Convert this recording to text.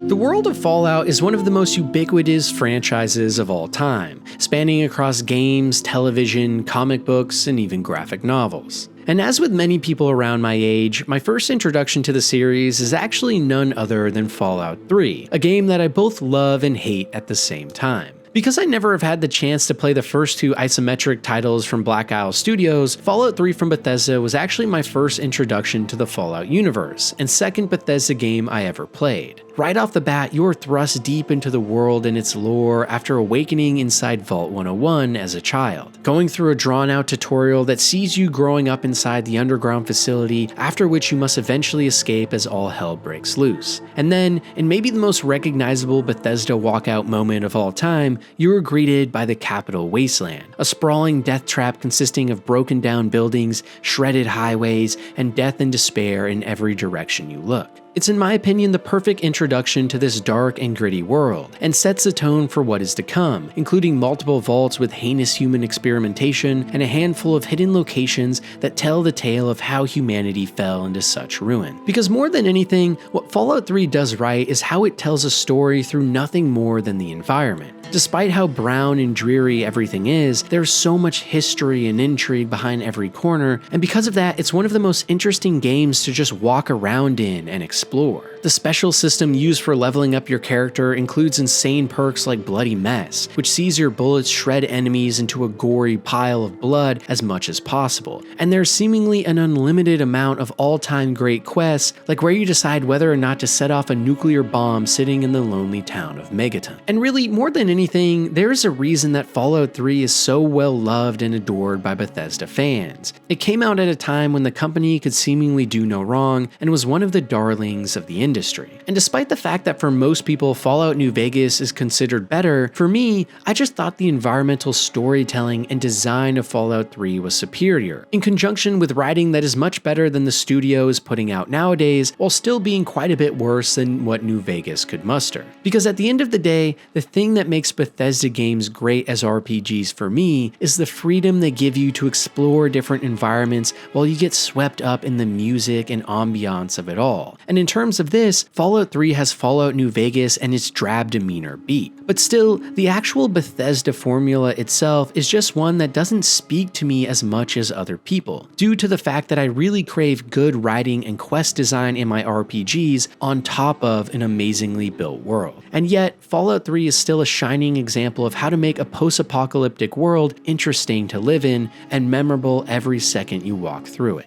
The world of Fallout is one of the most ubiquitous franchises of all time, spanning across games, television, comic books, and even graphic novels. And as with many people around my age, my first introduction to the series is actually none other than Fallout 3, a game that I both love and hate at the same time. Because I never have had the chance to play the first two isometric titles from Black Isle Studios, Fallout 3 from Bethesda was actually my first introduction to the Fallout universe, and second Bethesda game I ever played. Right off the bat, you are thrust deep into the world and its lore after awakening inside Vault 101 as a child, going through a drawn-out tutorial that sees you growing up inside the underground facility, after which you must eventually escape as all hell breaks loose. And then, in maybe the most recognizable Bethesda walkout moment of all time, you are greeted by the Capital Wasteland, a sprawling death trap consisting of broken down buildings, shredded highways, and death and despair in every direction you look. It's in my opinion the perfect introduction to this dark and gritty world, and sets the tone for what is to come, including multiple vaults with heinous human experimentation and a handful of hidden locations that tell the tale of how humanity fell into such ruin. Because more than anything, what Fallout 3 does right is how it tells a story through nothing more than the environment. Despite how brown and dreary everything is, there's so much history and intrigue behind every corner, and because of that, it's one of the most interesting games to just walk around in and explore. The special system used for leveling up your character includes insane perks like Bloody Mess, which sees your bullets shred enemies into a gory pile of blood as much as possible. And there's seemingly an unlimited amount of all-time great quests, like where you decide whether or not to set off a nuclear bomb sitting in the lonely town of Megaton. And really, more than anything, there's a reason that Fallout 3 is so well loved and adored by Bethesda fans. It came out at a time when the company could seemingly do no wrong and was one of the darlings of the industry. And despite the fact that for most people Fallout New Vegas is considered better, for me, I just thought the environmental storytelling and design of Fallout 3 was superior, in conjunction with writing that is much better than the studio is putting out nowadays, while still being quite a bit worse than what New Vegas could muster. Because at the end of the day, the thing that makes Bethesda games great as RPGs for me is the freedom they give you to explore different environments while you get swept up in the music and ambiance of it all. And in terms of this, Fallout 3 has Fallout New Vegas and its drab demeanor beat. But still, the actual Bethesda formula itself is just one that doesn't speak to me as much as other people, due to the fact that I really crave good writing and quest design in my RPGs on top of an amazingly built world. And yet, Fallout 3 is still a shining example of how to make a post-apocalyptic world interesting to live in and memorable every second you walk through it.